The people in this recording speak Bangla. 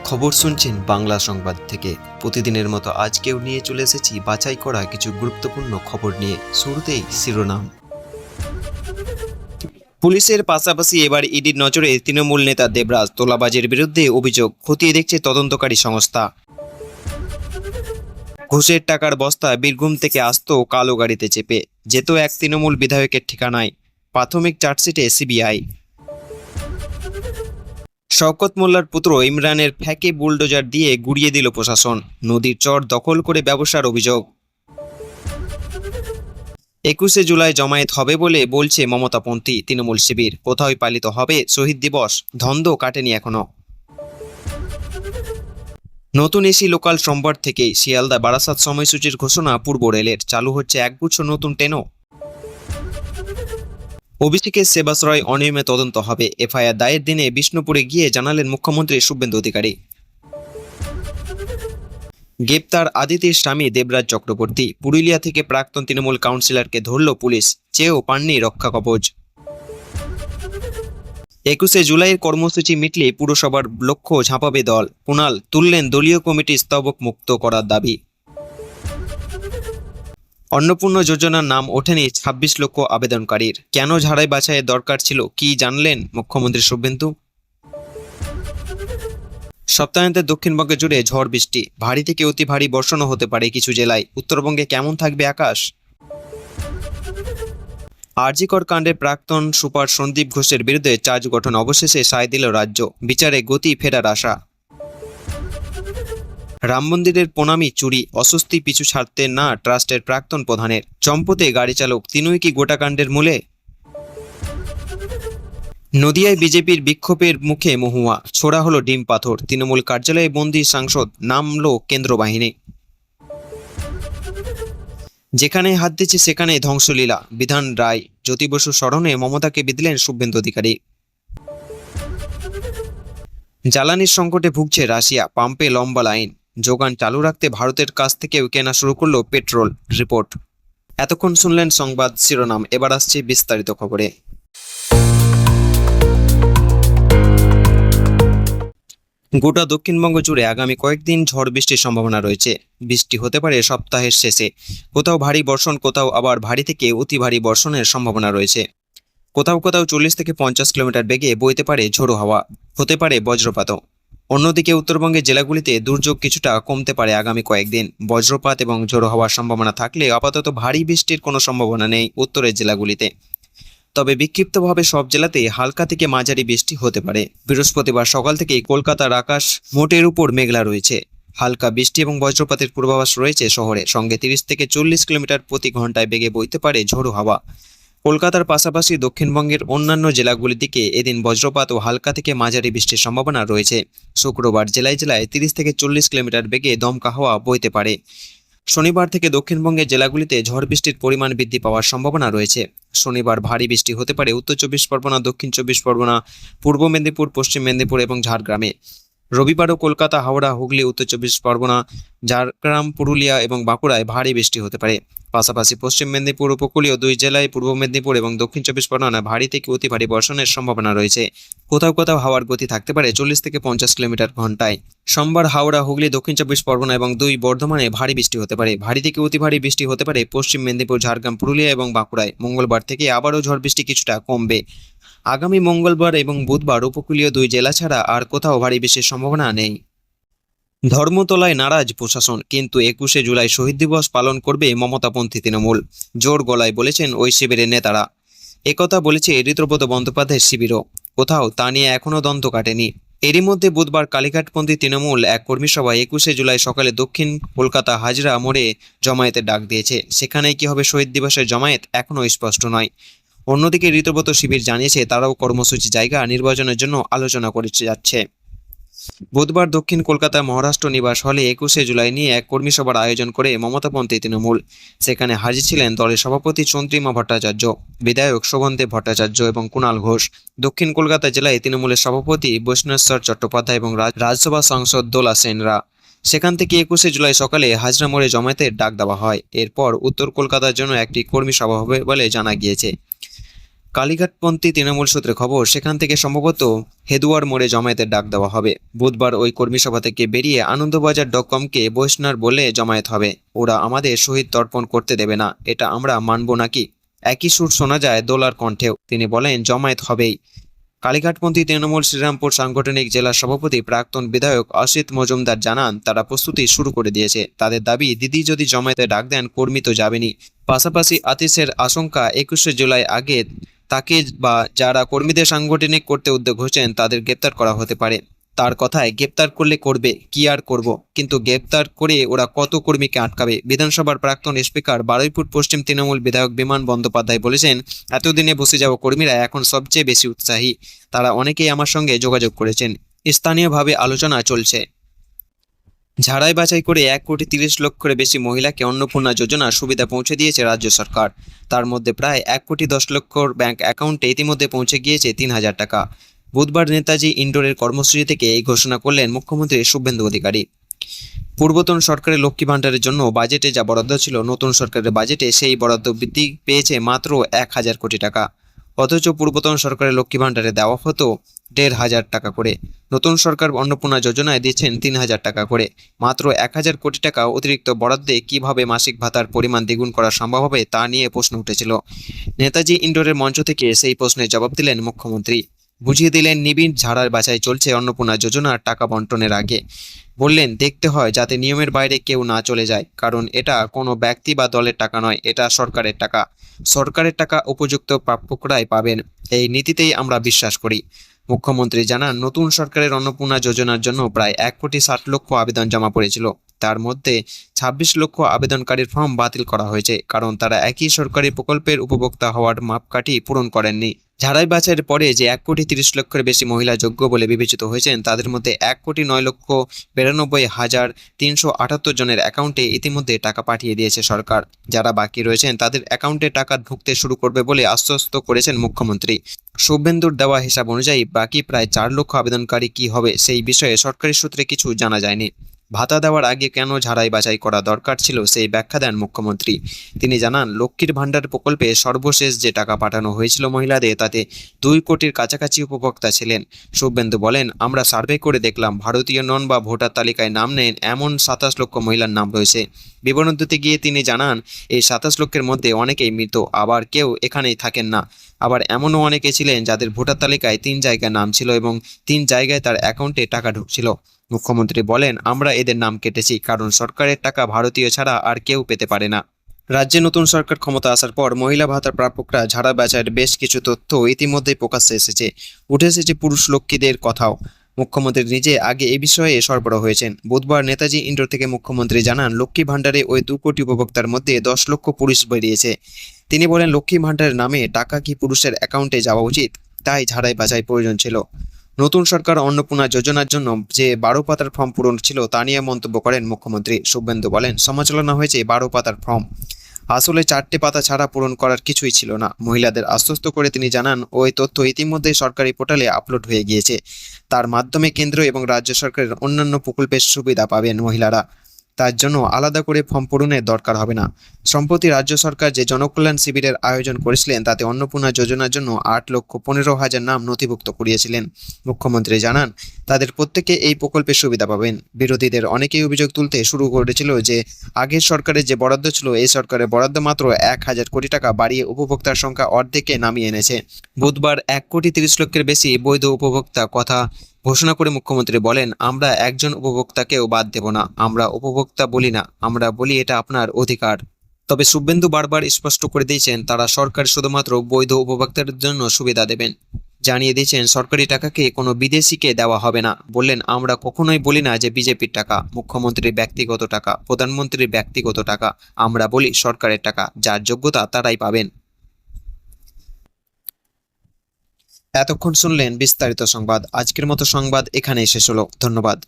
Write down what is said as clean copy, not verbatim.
খবর শুনছেন বাংলা সংবাদ থেকে। প্রতিদিনের মতো আজকেও নিয়ে চলে এসেছি বাছাই করা কিছু গুরুত্বপূর্ণ খবর নিয়ে। শুরুতেই শিরোনাম। পুলিশের পাশাপাশি এবার ইডির নজরে তৃণমূল নেতা দেবরাজ। তোলাবাজের বিরুদ্ধে অভিযোগ খতিয়ে দেখছে তদন্তকারী সংস্থা। ঘুষের টাকার বস্তা বীরভূম থেকে আসতো কালো গাড়িতে চেপে, যেত এক তৃণমূল বিধায়কের ঠিকানায়। প্রাথমিক চার্জশিটে সিবিআই। শওকত মোল্লার পুত্র ইমরানের ফ্যাকে বুলডোজার দিয়ে গুড়িয়ে দিল প্রশাসন। নদীর চর দখল করে ব্যবসার অভিযোগ। 21শে জুলাই জমায়েত হবে বলে বলছে মমতাপন্থী তৃণমূল শিবির। কোথায় পালিত হবে শহীদ দিবস, ধন্দ কাটেনি এখনো। নতুন এসি লোকাল সোমবার থেকেই শিয়ালদা বারাসাত সময়সূচির ঘোষণা। পূর্ব রেলের চালু হচ্ছে একগুচ্ছ নতুন ট্রেনও। অভিষেকের সেবাশ্রয় অনিয়মে তদন্ত হবে। এফআইআর দায়ের দিনে বিষ্ণুপুরে গিয়ে জানালেন মুখ্যমন্ত্রী শুভেন্দু অধিকারী। গ্রেপ্তার আদিতির স্বামী দেবরাজ চক্রবর্তী। পুরুলিয়া থেকে প্রাক্তন তৃণমূল কাউন্সিলরকে ধরল পুলিশ, চেয়েও পাননি রক্ষা কবচ। 21শে জুলাইয়ের কর্মসূচি মিটলে পুরসভার লক্ষ্য ঝাঁপাবে দল। কুণাল তুললেন দলীয় কমিটি স্তবক মুক্ত করার দাবি। অন্নপূর্ণা যোজনার নাম ওঠেনি 26 লক্ষ আবেদনকারীর। কেন ঝাড়াই বাছাইয়ের দরকার ছিল, কি জানলেন মুখ্যমন্ত্রী শুভেন্দু। সপ্তাহান্তে দক্ষিণবঙ্গে জুড়ে ঝড় বৃষ্টি, ভারী থেকে অতি ভারী বর্ষণও হতে পারে কিছু জেলায়। উত্তরবঙ্গে কেমন থাকবে আকাশ। আরজিকর কাণ্ডের প্রাক্তন সুপার সন্দীপ ঘোষের বিরুদ্ধে চার্জ গঠন অবশেষে সায় দিল রাজ্য। বিচারে গতি ফেরার আশা। রাম মন্দিরের প্রণামী চুরি, অস্বস্তি পিছু ছাড়তে না ট্রাস্টের প্রাক্তন প্রধানের। চম্পতে গাড়ি চালক, তিনিই কি গোটা কাণ্ডের মূলে। নদিয়ায় বিজেপির বিক্ষোভের মুখে মহুয়া, ছোড়া হলো ডিম পাথর। তৃণমূল কার্যালয়ে বন্দী সাংসদ, নামলো কেন্দ্র বাহিনী। যেখানে হাত দিচ্ছে সেখানে ধ্বংসলীলা, বিধান রায়। জ্যোতি বসু স্মরণে মমতাকে বিঁধলেন শুভেন্দু অধিকারী। জ্বালানির সংকটে ভুগছে রাশিয়া, পাম্পে লম্বা লাইন। যোগান চালু রাখতে ভারতের কাছ থেকেও কেনা শুরু করলো পেট্রোল। রিপোর্ট। এতক্ষণ শুনলেন সংবাদ শিরোনাম, এবার আসছে বিস্তারিত খবরে। গোটা দক্ষিণবঙ্গ জুড়ে আগামী কয়েকদিন ঝড় বৃষ্টির সম্ভাবনা রয়েছে। বৃষ্টি হতে পারে সপ্তাহের শেষে। কোথাও ভারী বর্ষণ, কোথাও আবার ভারী থেকে অতি ভারী বর্ষণের সম্ভাবনা রয়েছে। কোথাও কোথাও 40 থেকে 50 কিলোমিটার বেগে বইতে পারে ঝোড়ো হাওয়া, হতে পারে বজ্রপাতও। অন্যদিকে উত্তরবঙ্গের জেলাগুলিতে দুর্যোগ কিছুটা কমতে পারে আগামী কয়েকদিন। বজ্রপাত এবং ঝোড়ো হওয়ার সম্ভাবনা থাকলে আপাতত ভারী বৃষ্টির কোনো সম্ভাবনা নেই উত্তরের জেলাগুলিতে। তবে বিক্ষিপ্তভাবে সব জেলাতেই হালকা থেকে মাঝারি বৃষ্টি হতে পারে। বৃহস্পতিবার সকাল থেকেই কলকাতার আকাশ মোটের উপর মেঘলা রয়েছে। হালকা বৃষ্টি এবং বজ্রপাতের পূর্বাভাস রয়েছে শহরে। সঙ্গে 30 থেকে 40 কিলোমিটার প্রতি ঘন্টায় বেগে বইতে পারে ঝোড়ো হাওয়া। কলকাতার পাশাপাশি দক্ষিণবঙ্গের অন্যান্য জেলাগুলির দিকে এদিন বজ্রপাত ও হালকা থেকে মাঝারি বৃষ্টির সম্ভাবনা রয়েছে। শুক্রবার জেলায় জেলায় 30 থেকে 40 কিলোমিটার বেগে দমকা হাওয়া বইতে পারে। শনিবার থেকে দক্ষিণবঙ্গের জেলাগুলিতে ঝড় বৃষ্টির পরিমাণ বৃদ্ধি পাওয়ার সম্ভাবনা রয়েছে। শনিবার ভারী বৃষ্টি হতে পারে উত্তর 24 পরগনা, দক্ষিণ 24 পরগনা, পূর্ব মেদিনীপুর, পশ্চিম মেদিনীপুর এবং ঝাড়গ্রামে। রবিবারও কলকাতা, হাওড়া, হুগলি, উত্তর 24 পরগনা, ঝাড়গ্রাম, পুরুলিয়া এবং বাঁকুড়ায় ভারী বৃষ্টি হতে পারে। পাশাপাশি পশ্চিম মেদিনীপুর উপকূলীয় 2 জেলায়, পূর্ব মেদিনীপুর এবং দক্ষিণ 24 পরগনায় ভারী থেকে অতি ভারী বর্ষণের সম্ভাবনা রয়েছে। কোথাও কোথাও হাওয়ার গতি থাকতে পারে 40 থেকে 50 কিলোমিটার ঘন্টায়। সোমবার হাওড়া, হুগলি, দক্ষিণ 24 পরগনা এবং 2 বর্ধমানে ভারী বৃষ্টি হতে পারে। ভারী থেকে অতি ভারী বৃষ্টি হতে পারে পশ্চিম মেদিনীপুর, ঝাড়গ্রাম, পুরুলিয়া এবং বাঁকুড়ায়। মঙ্গলবার থেকে আবারও ঝড় বৃষ্টি কিছুটা কমবে। আগামী মঙ্গলবার এবং বুধবার উপকূলীয় 2 জেলা ছাড়া আর কোথাও ভারী বৃষ্টির সম্ভাবনা নেই। ধর্মতলায় নারাজ প্রশাসন, কিন্তু 21শে জুলাই শহীদ দিবস পালন করবে মমতাপন্থী তৃণমূল, জোর গলায় বলেছেন ওই শিবিরের নেতারা। একথা বলেছে ঋতব্রত বন্দ্যোপাধ্যায়ের শিবিরও। কোথাও তা নিয়ে এখনও দ্বন্দ্ব কাটেনি। এরই মধ্যে বুধবার কালীঘাটপন্থী তৃণমূল এক কর্মী সভায় 21শে জুলাই সকালে দক্ষিণ কলকাতা হাজরা মোড়ে জমায়েতের ডাক দিয়েছে। সেখানেই কি হবে শহীদ দিবসের জমায়েত এখনও স্পষ্ট নয়। অন্যদিকে ঋতব্রত শিবির জানিয়েছে তারাও কর্মসূচি জায়গা নির্বাচনের জন্য আলোচনা করে যাচ্ছে। বুধবার দক্ষিণ কলকাতার মহারাষ্ট্র নিবাস হলে 21শে জুলাই নিয়ে এক কর্মী সভার আয়োজন করে মমতাপন্থী তৃণমূল। সেখানে হাজির ছিলেন দলের সভাপতি চন্দ্রিমা ভট্টাচার্য, বিধায়ক শোভনদেব ভট্টাচার্য এবং কুণাল ঘোষ। দক্ষিণ কলকাতা জেলায় তৃণমূলের সভাপতি বৈষ্ণেশ্বর চট্টোপাধ্যায় এবং রাজ্যসভা সাংসদ দোলা সেনরা। সেখান থেকে 21শে জুলাই সকালে হাজরা মোড়ে জমায়েতের ডাক দেওয়া হয়। এরপর উত্তর কলকাতার জন্য একটি কর্মী সভা হবে বলে জানা গিয়েছে। কালীঘাটপন্থী তৃণমূল সূত্রে খবর, সেখান থেকে সম্ভবত হেদুয়ার মোড়ে জমায়েতের ডাক দেওয়া হবে। বুধবার ওই কর্মী সভা থেকে বেরিয়ে আনন্দবাজার.কমকে বৈষ্ণব বলে জমায়েত হবে। ওরা আমাদের শহীদ তর্পণ করতে দেবে না, এটা আমরা মানব নাকি? একই সুর শোনা যায় দোলার কণ্ঠেও। তিনি বলেন জমায়েত হবেই। কালীঘাটপন্থী তৃণমূল শ্রীরামপুর সাংগঠনিক জেলা সভাপতি প্রাক্তন বিধায়ক অসিত মজুমদার জানান, তারা প্রস্তুতি শুরু করে দিয়েছে। তাদের দাবি, দিদি যদি জমায়েতে ডাক দেন কর্মী তো যাবেনই। পাশাপাশি আতিশের আশঙ্কা 21শে জুলাই আগে তাকে বা যারা কর্মীদের সাংগঠনিক করতে উদ্যোগ হচ্ছেন তাদের গ্রেপ্তার করা হতে পারে। তার কথায়, গ্রেপ্তার করলে করবে কি আর করব, কিন্তু গ্রেপ্তার করে ওরা কত কর্মীকে আটকাবে? বিধানসভার প্রাক্তন স্পিকার বারুইপুর পশ্চিম তৃণমূল বিধায়ক বিমান বন্দ্যোপাধ্যায় বলেছেন, এতদিনে বসে যাওয়া কর্মীরা এখন সবচেয়ে বেশি উৎসাহী। তারা অনেকেই আমার সঙ্গে যোগাযোগ করেছেন। স্থানীয়ভাবে আলোচনা চলছে। ঝাড়াই বাছাই করে 1,30,00,000-এর বেশি মহিলাকে অন্নপূর্ণা যোজনার সুবিধা পৌঁছে দিয়েছে রাজ্য সরকার। তার মধ্যে প্রায় 1,10,00,000 ব্যাংক অ্যাকাউন্টে ইতিমধ্যে পৌঁছে গিয়েছে 3,000 টাকা। বুধবার নেতাজি ইন্ডোরের কর্মসূচি থেকে এই ঘোষণা করলেন মুখ্যমন্ত্রী শুভেন্দু অধিকারী। পূর্বতন সরকারের লক্ষ্মী ভাণ্ডারের জন্য বাজেটে যা বরাদ্দ ছিল, নতুন সরকারের বাজেটে সেই বরাদ্দ বৃদ্ধি পেয়েছে মাত্র 1,000 কোটি টাকা। অথচ পূর্বতন সরকারের লক্ষ্মী ভাণ্ডারে দেওয়া হতো 1,500 টাকা করে। নতুন সরকার অন্নপূর্ণা যোজনায় দিচ্ছেন 3,000 টাকা করে। মাত্র 1,000 কোটি টাকা অতিরিক্ত বরাদ্দে কিভাবে মাসিক ভাতার পরিমাণ দ্বিগুণ করা সম্ভব হবে তা নিয়ে প্রশ্ন উঠেছিল। নেতাজি ইন্ডোরের মঞ্চ থেকে সেই প্রশ্নের জবাব দিলেন মুখ্যমন্ত্রী। বুঝিয়ে দিলেন নিবিড় ঝাড়ার বাছাই চলছে অন্নপূর্ণা যোজনার টাকা বন্টনের আগে। বললেন, দেখতে হয় যাতে নিয়মের বাইরে কেউ না চলে যায়, কারণ এটা কোনো ব্যক্তি বা দলের টাকা নয়, এটা সরকারের টাকা। সরকারের টাকা উপযুক্ত প্রাপকরাই পাবেন, এই নীতিতেই আমরা বিশ্বাস করি। মুখ্যমন্ত্রী জানান, নতুন সরকারের অন্নপূর্ণা যোজনার জন্য প্রায় 1,60,00,000 আবেদন জমা পড়েছিল। তার মধ্যে 26 লক্ষ আবেদনকারীর ফর্ম বাতিল করা হয়েছে, কারণ তারা একই সরকারি প্রকল্পের উপভোক্তা হওয়ার মাপকাঠি পূরণ করেননি। ঝাড়াই বাছাইয়ের পরে যে 1,30,00,000-এর বেশি মহিলা যোগ্য বলে বিবেচিত হয়েছেন, তাদের মধ্যে 1,09,92,378 জনের অ্যাকাউন্টে ইতিমধ্যে টাকা পাঠিয়ে দিয়েছে সরকার। যারা বাকি রয়েছেন তাদের অ্যাকাউন্টে টাকা ঢুকতে শুরু করবে বলে আশ্বস্ত করেছেন মুখ্যমন্ত্রী। শুভেন্দুর দেওয়া হিসাব অনুযায়ী বাকি প্রায় 4 লক্ষ আবেদনকারী কি হবে সেই বিষয়ে সরকারি সূত্রে কিছু জানা যায়নি। ভাতা দেওয়ার আগে কেন ঝাড়াই বাছাই করা দরকার ছিল সেই ব্যাখ্যা দেন মুখ্যমন্ত্রী। তিনি জানান, লক্ষ্মীর ভাণ্ডার প্রকল্পে সর্বশেষ যে টাকা পাঠানো হয়েছিল মহিলাদের, তাতে 2 কোটির কাছাকাছি উপভোক্তা ছিলেন। শুভেন্দু বলেন, আমরা সার্ভে করে দেখলাম, ভারতীয় নন বা ভোটার তালিকায় নাম নেন এমন 27 লক্ষ মহিলার নাম রয়েছে। বিবরণ দিতে গিয়ে তিনি জানান, এই 27 লক্ষের মধ্যে অনেকেই মৃত, আবার কেউ এখানেই থাকেন না। আবার এমনও অনেকে ছিলেন যাদের ভোটার তালিকায় 3 জায়গায় নাম ছিল এবং 3 জায়গায় তার অ্যাকাউন্টে টাকা ঢুকছিল। মুখ্যমন্ত্রী বলেন, আমরা এদের নাম কেটেছি, কারণ সরকারের টাকা ভারতীয় ছাড়া আর কেউ পেতে পারে না। রাজ্যে নতুন সরকার ক্ষমতা আসার পর মহিলা ভাতার প্রাপকরা ঝাড়া বাছাইয়ের বেশ কিছু তথ্য ইতিমধ্যেই প্রকাশ্যে এসেছে। উঠে এসেছে পুরুষ লক্ষ্মীদের কথাও। মুখ্যমন্ত্রী নিজে আগে এ বিষয়ে সরবরাহ হয়েছেন। বুধবার নেতাজি ইন্ডোর থেকে মুখ্যমন্ত্রী জানান, লক্ষ্মী ভাণ্ডারে ওই 2 কোটি উপভোক্তার মধ্যে 10 লক্ষ পুরুষ বেরিয়েছে। তিনি বলেন, লক্ষ্মী ভাণ্ডারের নামে টাকা কি পুরুষের অ্যাকাউন্টে যাওয়া উচিত, তাই ঝাড়াই বাছাই প্রয়োজন ছিল। নতুন সরকার অন্নপূর্ণা যোজনার জন্য যে 12 পাতার ফর্ম পূরণ ছিল তা নিয়ে মন্তব্য করেন মুখ্যমন্ত্রী। শুভেন্দু বলেন, সমালোচনা হয়েছে 12 পাতার ফর্ম, আসলে 4টে পাতা ছাড়া পূরণ করার কিছুই ছিল না। মহিলাদের আশ্বস্ত করে তিনি জানান, ওই তথ্য ইতিমধ্যেই সরকারি পোর্টালে আপলোড হয়ে গিয়েছে। তার মাধ্যমে কেন্দ্র এবং রাজ্য সরকারের অন্যান্য প্রকল্পের সুবিধা পাবেন মহিলারা। তার জন্য আলাদা করে ফর্ম পূরণের দরকার হবে না। সম্প্রতি রাজ্য সরকার যে জনকল্যাণ শিবিরের আয়োজন করেছিলেন, তাতে অন্নপূর্ণা যোজনার জন্য 8,15,000 নাম নথিভুক্ত করিয়েছিলেন। মুখ্যমন্ত্রী জানান, তাদের প্রত্যেকে এই প্রকল্পের সুবিধা পাবেন। বিরোধীদের অনেকেই অভিযোগ তুলতে শুরু করেছিল যে আগের সরকারের যে বরাদ্দ ছিল, এই সরকারের বরাদ্দ মাত্র 1,000 কোটি টাকা বাড়িয়ে উপভোক্তার সংখ্যা অর্ধেকে নামিয়ে এনেছে। বুধবার 1,30,00,000-এর বেশি বৈধ উপভোক্তা কথা ঘোষণা করে মুখ্যমন্ত্রী বলেন, আমরা একজন উপভোক্তাকেও বাদ দেব না। আমরা উপভোক্তা বলি না, আমরা বলি এটা আপনার অধিকার। তবে শুভেন্দু বারবার স্পষ্ট করে দিয়েছেন, তারা সরকার শুধুমাত্র বৈধ উপভোক্তাদের জন্য সুবিধা দেবেন। জানিয়ে দিয়েছেন, সরকারি টাকাকে কোনো বিদেশিকে দেওয়া হবে না। বললেন, আমরা কখনোই বলি না যে বিজেপির টাকা, মুখ্যমন্ত্রীর ব্যক্তিগত টাকা, প্রধানমন্ত্রীর ব্যক্তিগত টাকা। আমরা বলি সরকারের টাকা, যার যোগ্যতা তারাই পাবেন। এতক্ষণ শুনলেন বিস্তারিত সংবাদ। আজকের মতো সংবাদ এখানেই শেষ হলো। ধন্যবাদ।